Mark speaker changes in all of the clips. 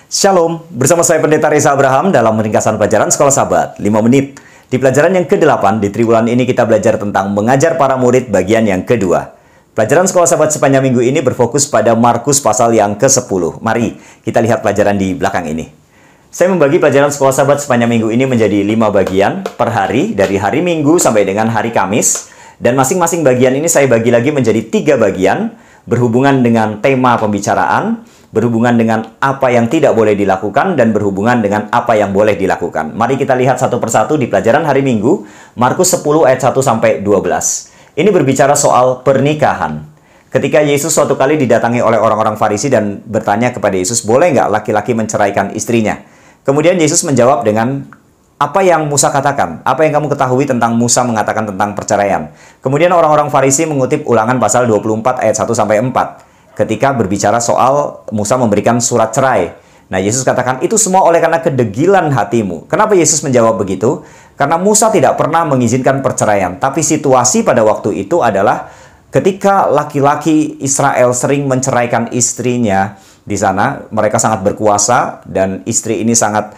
Speaker 1: Shalom, bersama saya Pendeta Reza Abraham dalam ringkasan pelajaran Sekolah Sabat 5 menit. Di pelajaran yang ke-8 di triwulan ini kita belajar tentang mengajar para murid bagian yang kedua. Pelajaran Sekolah Sabat sepanjang minggu ini berfokus pada Markus pasal yang ke-10. Mari kita lihat pelajaran di belakang ini. Saya membagi pelajaran Sekolah Sabat sepanjang minggu ini menjadi 5 bagian per hari, dari hari Minggu sampai dengan hari Kamis. Dan masing-masing bagian ini saya bagi lagi menjadi 3 bagian, berhubungan dengan tema pembicaraan, berhubungan dengan apa yang tidak boleh dilakukan, dan berhubungan dengan apa yang boleh dilakukan. Mari kita lihat satu persatu di pelajaran hari Minggu, Markus 10 ayat 1-12. Ini berbicara soal pernikahan. Ketika Yesus suatu kali didatangi oleh orang-orang Farisi dan bertanya kepada Yesus, boleh nggak laki-laki menceraikan istrinya? Kemudian Yesus menjawab dengan, apa yang Musa katakan? Apa yang kamu ketahui tentang Musa mengatakan tentang perceraian? Kemudian orang-orang Farisi mengutip Ulangan pasal 24 ayat 1-4. Ketika berbicara soal Musa memberikan surat cerai. Nah, Yesus katakan, itu semua oleh karena kedegilan hatimu. Kenapa Yesus menjawab begitu? Karena Musa tidak pernah mengizinkan perceraian. Tapi situasi pada waktu itu adalah ketika laki-laki Israel sering menceraikan istrinya di sana, mereka sangat berkuasa dan istri ini sangat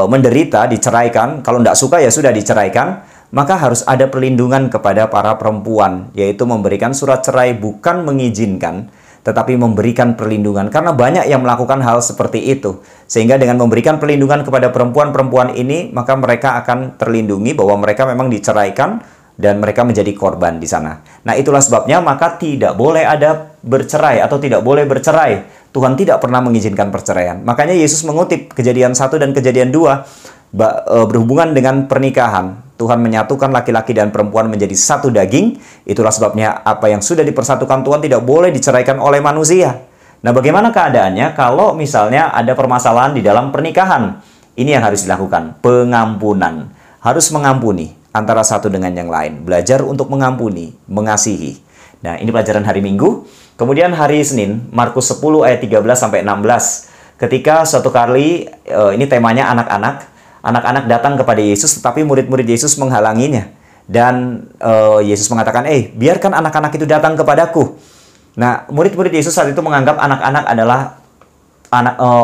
Speaker 1: menderita, diceraikan. Kalau tidak suka ya sudah diceraikan. Maka harus ada perlindungan kepada para perempuan, yaitu memberikan surat cerai, bukan mengizinkan, tetapi memberikan perlindungan. Karena banyak yang melakukan hal seperti itu. Sehingga dengan memberikan perlindungan kepada perempuan-perempuan ini, maka mereka akan terlindungi bahwa mereka memang diceraikan dan mereka menjadi korban di sana. Nah, itulah sebabnya maka tidak boleh ada bercerai atau tidak boleh bercerai. Tuhan tidak pernah mengizinkan perceraian. Makanya Yesus mengutip Kejadian 1 dan Kejadian 2 berhubungan dengan pernikahan. Tuhan menyatukan laki-laki dan perempuan menjadi satu daging. Itulah sebabnya apa yang sudah dipersatukan Tuhan tidak boleh diceraikan oleh manusia. Nah, bagaimana keadaannya kalau misalnya ada permasalahan di dalam pernikahan? Ini yang harus dilakukan, pengampunan. Harus mengampuni antara satu dengan yang lain. Belajar untuk mengampuni, mengasihi. Nah, ini pelajaran hari Minggu. Kemudian hari Senin, Markus 10 ayat 13-16. Ketika suatu kali, ini temanya anak-anak. Anak-anak datang kepada Yesus, tetapi murid-murid Yesus menghalanginya. Dan Yesus mengatakan, biarkan anak-anak itu datang kepadaku. Nah, murid-murid Yesus saat itu menganggap anak-anak adalah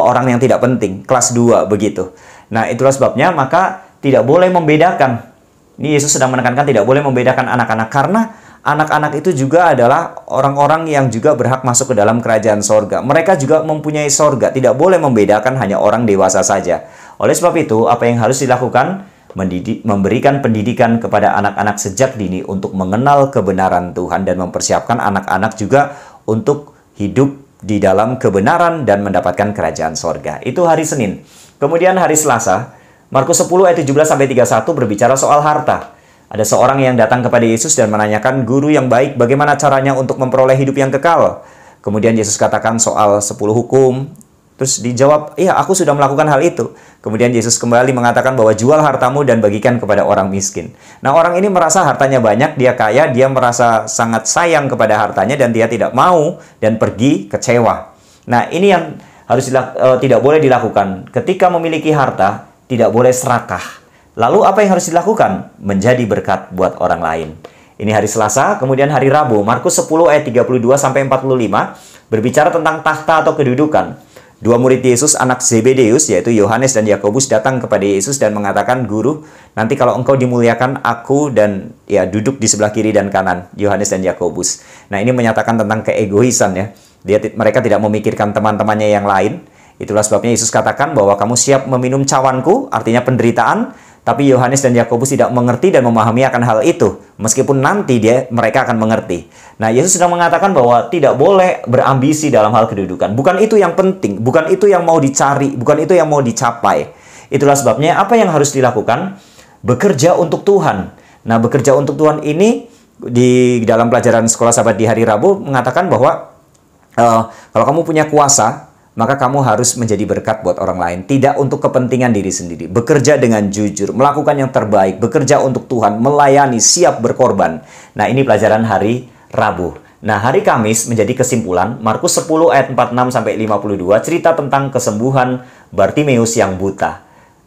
Speaker 1: orang yang tidak penting, kelas 2 begitu. Nah, itulah sebabnya maka tidak boleh membedakan. Ini Yesus sedang menekankan tidak boleh membedakan anak-anak, karena anak-anak itu juga adalah orang-orang yang juga berhak masuk ke dalam kerajaan sorga. Mereka juga mempunyai sorga, tidak boleh membedakan hanya orang dewasa saja. Oleh sebab itu, apa yang harus dilakukan? Memberikan pendidikan kepada anak-anak sejak dini untuk mengenal kebenaran Tuhan dan mempersiapkan anak-anak juga untuk hidup di dalam kebenaran dan mendapatkan kerajaan sorga. Itu hari Senin. Kemudian hari Selasa, Markus 10 ayat 17-31 berbicara soal harta. Ada seorang yang datang kepada Yesus dan menanyakan, guru yang baik, bagaimana caranya untuk memperoleh hidup yang kekal? Kemudian Yesus katakan soal 10 hukum. Terus dijawab, iya, aku sudah melakukan hal itu. Kemudian Yesus kembali mengatakan bahwa jual hartamu dan bagikan kepada orang miskin. Nah, orang ini merasa hartanya banyak, dia kaya, dia merasa sangat sayang kepada hartanya dan dia tidak mau dan pergi kecewa. Nah, ini yang harus tidak boleh dilakukan. Ketika memiliki harta, tidak boleh serakah. Lalu apa yang harus dilakukan? Menjadi berkat buat orang lain. Ini hari Selasa. Kemudian hari Rabu, Markus 10 ayat 32-45 berbicara tentang tahta atau kedudukan. Dua murid Yesus, anak Zebedeus, yaitu Yohanes dan Yakobus, datang kepada Yesus dan mengatakan, guru, nanti kalau engkau dimuliakan, aku dan duduk di sebelah kiri dan kanan, Yohanes dan Yakobus. Nah, ini menyatakan tentang keegoisan ya. Mereka tidak memikirkan teman-temannya yang lain. Itulah sebabnya Yesus katakan bahwa kamu siap meminum cawanku, artinya penderitaan. Tapi Yohanes dan Yakobus tidak mengerti dan memahami akan hal itu. Meskipun nanti mereka akan mengerti. Nah, Yesus sedang mengatakan bahwa tidak boleh berambisi dalam hal kedudukan. Bukan itu yang penting. Bukan itu yang mau dicari. Bukan itu yang mau dicapai. Itulah sebabnya apa yang harus dilakukan? Bekerja untuk Tuhan. Nah, bekerja untuk Tuhan ini di dalam pelajaran Sekolah Sabat di hari Rabu mengatakan bahwa kalau kamu punya kuasa, maka kamu harus menjadi berkat buat orang lain. Tidak untuk kepentingan diri sendiri. Bekerja dengan jujur. Melakukan yang terbaik. Bekerja untuk Tuhan. Melayani. Siap berkorban. Nah, ini pelajaran hari Rabu. Nah, hari Kamis menjadi kesimpulan. Markus 10 ayat 46-52. Cerita tentang kesembuhan Bartimeus yang buta.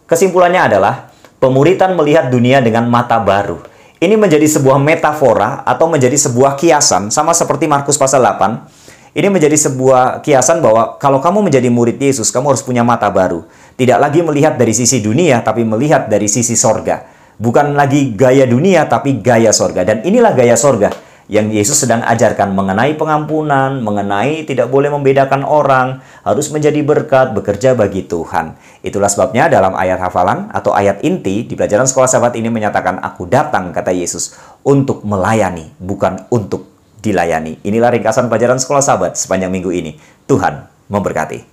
Speaker 1: Kesimpulannya adalah pemuritan melihat dunia dengan mata baru. Ini menjadi sebuah metafora atau menjadi sebuah kiasan. Sama seperti Markus pasal 8. Ini menjadi sebuah kiasan bahwa kalau kamu menjadi murid Yesus, kamu harus punya mata baru. Tidak lagi melihat dari sisi dunia, tapi melihat dari sisi sorga. Bukan lagi gaya dunia, tapi gaya sorga. Dan inilah gaya sorga yang Yesus sedang ajarkan mengenai pengampunan, mengenai tidak boleh membedakan orang, harus menjadi berkat, bekerja bagi Tuhan. Itulah sebabnya dalam ayat hafalan atau ayat inti di pelajaran sekolah sahabat ini menyatakan, "Aku datang," kata Yesus, "untuk melayani, bukan untuk dilayani." Inilah ringkasan pelajaran sekolah sahabat sepanjang minggu ini. Tuhan memberkati.